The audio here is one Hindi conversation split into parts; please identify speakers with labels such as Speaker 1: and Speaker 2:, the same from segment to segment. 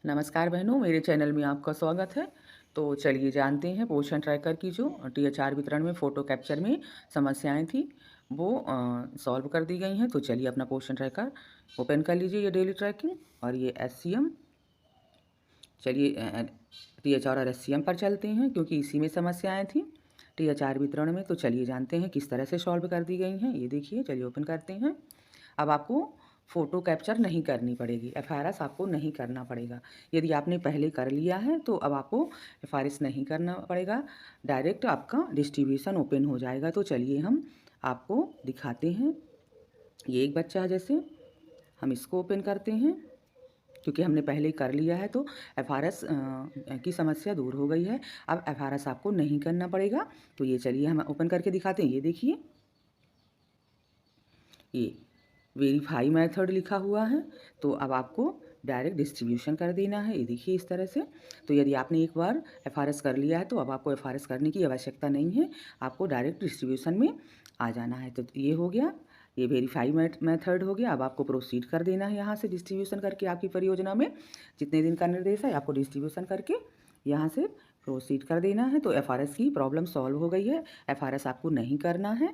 Speaker 1: नमस्कार बहनों, मेरे चैनल में आपका स्वागत है। तो चलिए जानते हैं पोषण ट्रैकर की जो टीएचआर वितरण में फ़ोटो कैप्चर में समस्याएँ थी, वो सॉल्व कर दी गई हैं। तो चलिए अपना पोषण ट्रैकर ओपन कर लीजिए, ये डेली ट्रैकिंग और ये एससीएम। चलिए टीएचआर और एससीएम पर चलते हैं क्योंकि इसी में समस्याएँ थी टीएचआर वितरण में। तो चलिए जानते हैं किस तरह से सॉल्व कर दी गई हैं। ये देखिए, चलिए ओपन करते हैं। अब आपको फ़ोटो कैप्चर नहीं करनी पड़ेगी, एफआरएस आपको नहीं करना पड़ेगा। यदि आपने पहले कर लिया है तो अब आपको एफआरएस नहीं करना पड़ेगा, डायरेक्ट आपका डिस्ट्रीब्यूशन ओपन हो जाएगा। तो चलिए हम आपको दिखाते हैं। ये एक बच्चा है, जैसे हम इसको ओपन करते हैं क्योंकि हमने पहले ही कर लिया है, तो एफआरएस की समस्या दूर हो गई है। अब एफआरएस आपको नहीं करना पड़ेगा। तो ये चलिए हम ओपन करके दिखाते हैं। ये देखिए, ये वेरीफाई मेथड लिखा हुआ है। तो अब आपको डायरेक्ट डिस्ट्रीब्यूशन कर देना है। ये देखिए इस तरह से। तो यदि आपने एक बार एफआरएस कर लिया है तो अब आपको एफआरएस करने की आवश्यकता नहीं है, आपको डायरेक्ट डिस्ट्रीब्यूशन में आ जाना है। तो ये हो गया, ये वेरीफाई मेथड हो गया। अब आपको प्रोसीड कर देना है यहाँ से डिस्ट्रीब्यूशन करके। आपकी परियोजना में जितने दिन का निर्देश है आपको डिस्ट्रीब्यूशन करके यहाँ से प्रोसीड कर देना है। तो एफआरएस की प्रॉब्लम सॉल्व हो गई है, एफआरएस आपको नहीं करना है।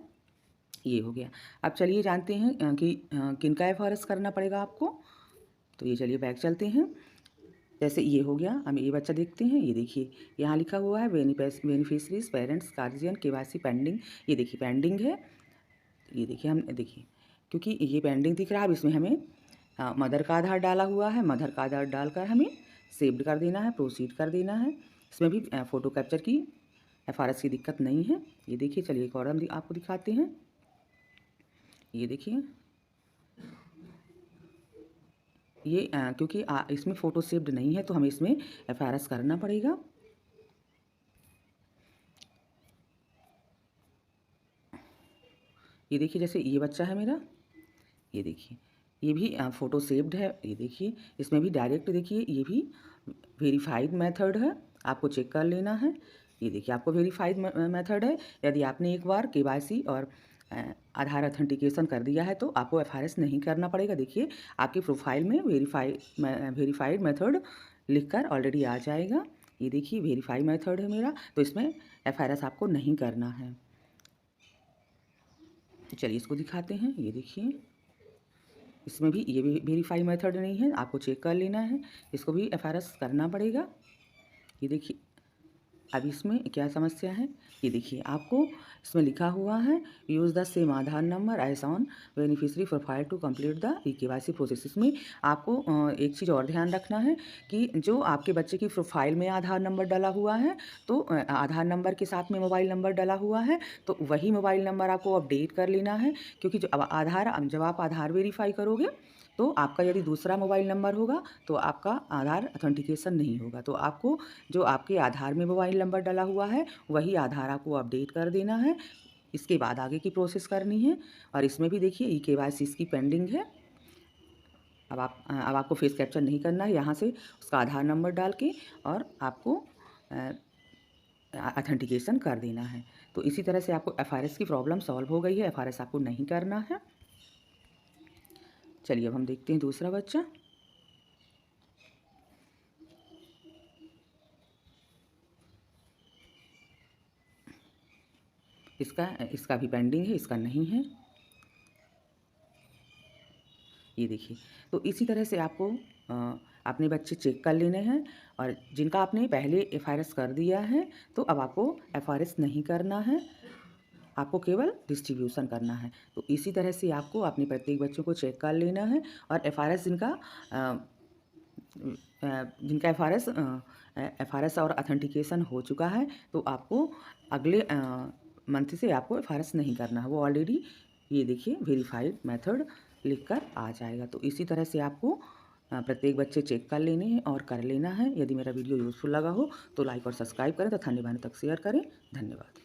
Speaker 1: ये हो गया। अब चलिए जानते हैं कि किनका एफआरएस करना पड़ेगा आपको। तो ये चलिए बैक चलते हैं। जैसे ये हो गया, हम ये बच्चा देखते हैं। ये देखिए यहाँ लिखा हुआ है beneficiaries parents guardian KYC pending. ये देखिए पेंडिंग है। ये देखिए, हम देखिए क्योंकि ये पेंडिंग दिख रहा है, अब इसमें हमें मदर का आधार डाला हुआ है। मदर का आधार डालकर हमें सेव्ड कर देना है, प्रोसीड कर देना है। इसमें भी फ़ोटो कैप्चर की एफआरएस की दिक्कत नहीं है। ये देखिए, चलिए एक और हम आपको दिखाते हैं। ये देखिए, ये क्योंकि इसमें फ़ोटो सेव्ड नहीं है तो हमें इसमें एफआरएस करना पड़ेगा। ये देखिए, जैसे ये बच्चा है मेरा, ये देखिए ये भी फ़ोटो सेव्ड है। ये देखिए इसमें भी डायरेक्ट, देखिए ये भी वेरीफाइड मेथड है, आपको चेक कर लेना है। ये देखिए आपको वेरीफाइड मेथड है। यदि आपने एक बार केवाईसी और आधार ऑथेंटिकेशन कर दिया है तो आपको एफआरएस नहीं करना पड़ेगा। देखिए आपकी प्रोफाइल में वेरीफाइड मेथड लिखकर ऑलरेडी आ जाएगा। ये देखिए वेरीफाई मेथड है मेरा, तो इसमें एफआरएस आपको नहीं करना है। तो चलिए इसको दिखाते हैं। ये देखिए इसमें भी ये भी वेरीफाई मेथड नहीं है, आपको चेक कर लेना है, इसको भी एफआरएस करना पड़ेगा। ये देखिए अब इसमें क्या समस्या है। ये देखिए आपको इसमें लिखा हुआ है use the same Aadhaar number as on beneficiary profile to complete the KYC process. इसमें आपको एक चीज़ और ध्यान रखना है कि जो आपके बच्चे की प्रोफाइल में आधार नंबर डला हुआ है, तो आधार नंबर के साथ में मोबाइल नंबर डला हुआ है, तो वही मोबाइल नंबर आपको अपडेट कर लेना है। क्योंकि जब आप आधार वेरीफाई करोगे तो आपका यदि दूसरा मोबाइल नंबर होगा तो आपका आधार ऑथेंटिकेशन नहीं होगा। तो आपको जो आपके आधार में मोबाइल नंबर डला हुआ है वही आधार आपको अपडेट कर देना है। इसके बाद आगे की प्रोसेस करनी है। और इसमें भी देखिए ई केवाईसी इसकी पेंडिंग है। अब आपको फेस कैप्चर नहीं करना है, यहाँ से उसका आधार नंबर डाल के और आपको ऑथेंटिकेशन कर देना है। तो इसी तरह से आपको एफआरएस की प्रॉब्लम सॉल्व हो गई है, एफआरएस आपको नहीं करना है। चलिए अब हम देखते हैं दूसरा बच्चा। इसका इसका भी पेंडिंग है, इसका नहीं है। ये देखिए, तो इसी तरह से आपको अपने बच्चे चेक कर लेने हैं। और जिनका आपने पहले एफआरएस कर दिया है तो अब आपको एफआरएस नहीं करना है, आपको केवल डिस्ट्रीब्यूशन करना है। तो इसी तरह से आपको अपने प्रत्येक बच्चों को चेक कर लेना है। और एफआरएस जिनका एफआरएस और ऑथेंटिकेशन हो चुका है तो आपको अगले मंथ से आपको एफआरएस नहीं करना है, वो ऑलरेडी ये देखिए वेरीफाइड मेथड लिखकर आ जाएगा। तो इसी तरह से आपको प्रत्येक बच्चे चेक कर लेने हैं और कर लेना है। यदि मेरा वीडियो यूज़फुल लगा हो तो लाइक और सब्सक्राइब करें तथा अन्य भाइयों तक शेयर करें। धन्यवाद।